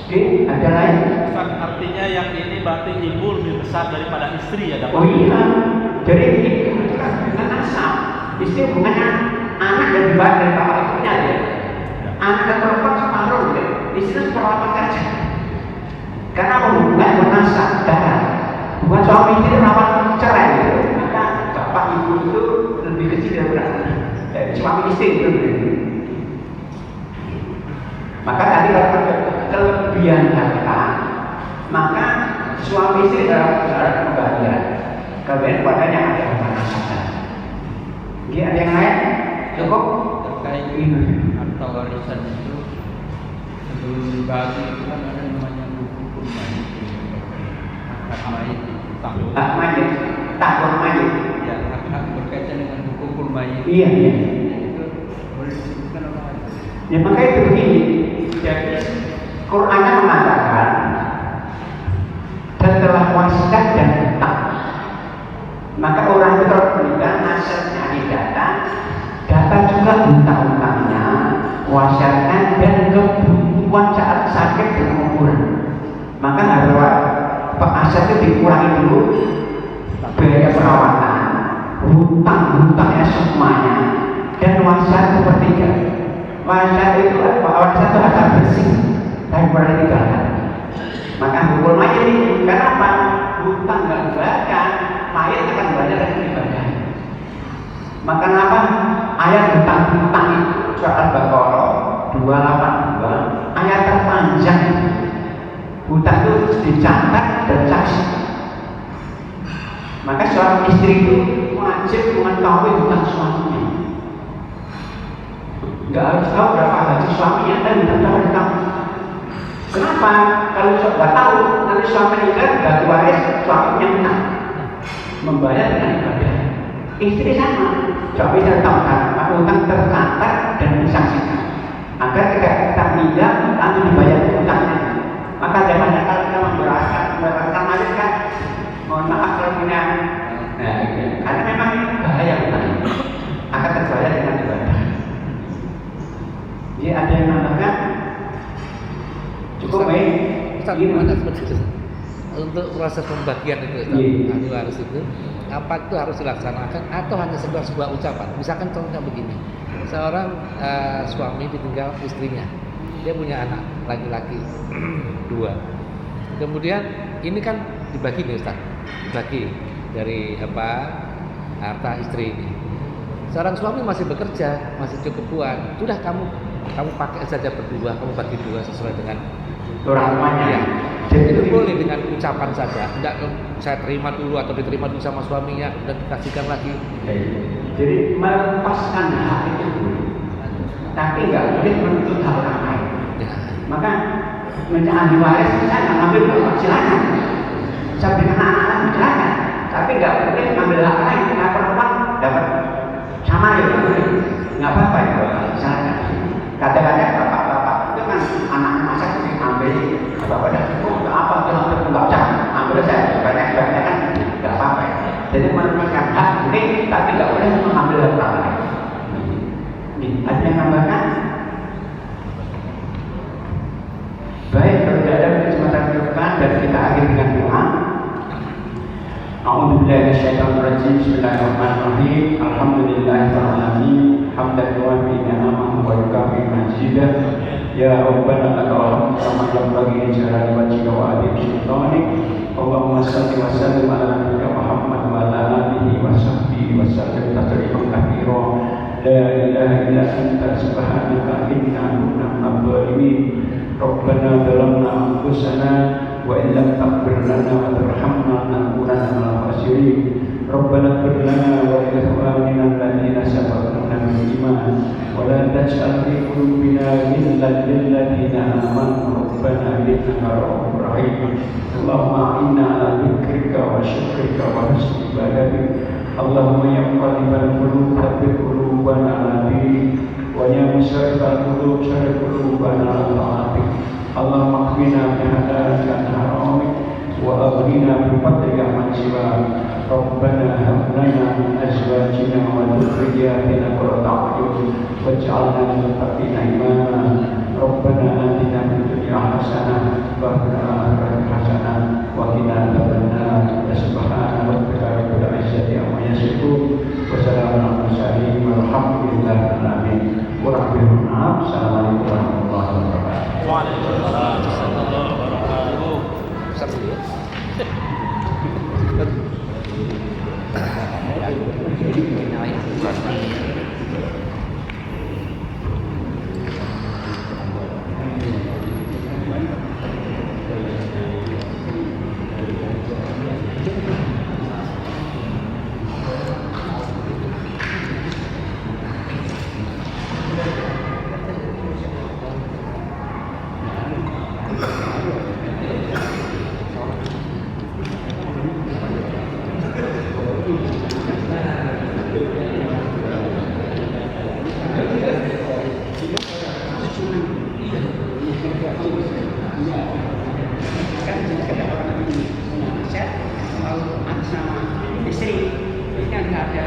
Oke, ada lain? Artinya yang ini berarti ibu lebih besar daripada istri ya? Oh iya, jadi ini itu kan hubungan nasab. Istri hubungannya anak dan bapak dan bapak ibunya ya. Anak dan perempuan separuh ya. Istri seperempat saja. Karena hubungan bernasab darah. Bukan suami istri merawat cerai gitu. Maka bapak ibu itu lebih kecil dari suami istri itu. Maka tadi kalau kelebihan harta, maka suami istri dalam kebahagiaan. Kelebihan padanya ada bernasab. Ada yang lain? Cukup? Terkait harta warisan itu sebelum dibagi itu kan ada namanya hukum mayit, hak mayit, Hak mayit, takwa mayit. ya hak berkaitan dengan hukum mayit. Iya. Itu boleh disebutkan apa? Ya maka itu begini. Jadi Qurannya mengatakan setelah wasiat dan hutang, maka orang itu kalau meninggal asetnya didata juga hutang-hutangnya, wasiatnya dan kebutuhan saat sakit dan penguburan. Maka harus aset itu dikurangi dulu, biaya perawatan, hutang-hutangnya semuanya, dan wasiat sepertiga. Wasiat itu apa? Wasiat itu harta bersih, tapi boleh ditinggalkan. Maka hukum mayit ini, kenapa? Hutang nggak dibayarkan, mayit akan banyak yang dibayar. Maka apa? Ayat hutang-hutang itu surat Al-Baqarah 282, ayat terpanjang. Hutang itu dicatat dan saksi. Maka seorang istri itu wajib mengetahui hutang suaminya. Nggak harus tahu berapa gaji suaminya, dan tidak tahu hutang. Kenapa? Kalau nggak tahu, nanti suami meninggal gaji waris suaminya hutang, membayar dengan ibadah. Istri sama, suami saya tahu kan, hutang tercatat dan disaksikan. Agar ketika kita meninggal, nanti dibayar hutangnya. Maka jangan kalau kita memberatkan mayit kan, mohon maaf kalau punya. Nah, karena memang ini bahaya hutang, akan terbayar dengan ibadah. Jadi ada yang nambahkan? Cukup baik. Ustaz, gimana seperti itu? Untuk proses pembagian itu, ahli waris itu, apa itu harus dilaksanakan atau hanya sebuah ucapan? Misalkan contohnya begini, seorang suami ditinggal istrinya, dia punya anak laki-laki 2. Kemudian ini kan dibagi nih Ustaz, dibagi dari harta istri ini. Seorang suami masih bekerja, masih cukup kuat, sudah kamu kamu pakai saja berdua, kamu bagi dua sesuai dengan orang tuanya. ya. Jadi Itu boleh dengan ucapan saja, tidak saya terima dulu atau diterima dulu sama suaminya dan dikasihkan lagi. Jadi melepaskan hak itu boleh, tapi nggak boleh menuntut hak orang lain. Ya. Maka ahli waris saya nggak ngambil bapak silakan, saya berikan anak-anak silakan, tapi nggak boleh ngambil hak lain. Karena perempuan dapat sama ya, nggak apa-apa ya, silakan. Kadang-kadang bapak-bapak itu kan anak-anak masa ambil bapak dan apa tuh nggak usah ambil saya banyak-banyak kan nggak apa-apa ya. Jadi merupakan hak boleh, tapi nggak boleh mengambil hak orang lain. Ada yang nambahkan? Baik, kalau tidak ada kesempatan ke depan dan kita akhiri dengan doa. A'udzubillahi minasyaitonir rajim. Bismillahirrahmanirrahim. Alhamdulillahirabbil alamin. Hamdan yuwafi ni'amahu wa yukafi majidah. Ya Rabbana lakal hamdu kama yanbaghi li jalali wajhika wa 'azimi sultanik. Allahumma shalli wa sallim ala nabiyyina Muhammad wa ala alihi wa sahbihi wa sallim tasliman katsira. La ilaha illa anta subhanaka inna kunna minadh dhalimin. Rabbana zalamna anfusana wa in lam taghfir lana wa tarhamna lanakunanna minal khasirin. Rabbana ighfir lana wa li ikhwanina alladziina sabaquna bil iman wa la taj'al fi qulubina ghillan lil ladziina amanu rabbana innaka ra'ufur rahim. Allahumma inna ala dzikrika wa syukrika wa husni ibadatik. Allahumma ya muqallibal qulub tsabbit qulubana ala dinik wa ya musarrifal qulub sarrif qulubana ala ta'atik. Allahumma qina bi halalika an haramik wa aghnina bi fadlika man siwak. Rabbana hab lana min azwajina wa dhurriyyatina qurrata a'yun waj'alna lil muttaqina imama. Rabbana atina fid dunya hasanah wa fil akhirati hasanah wa qina adzabannar. Subhana rabbika rabbil izzati amma yasifun wa salamun alal mursalin walhamdulillahi rabbil alamin. Assalamualaikum warahmatullahi wabarakatuh. Waalaikumsalam warahmatullahi wabarakatuh. Besar dulu ya. Istri, ini kan nggak ada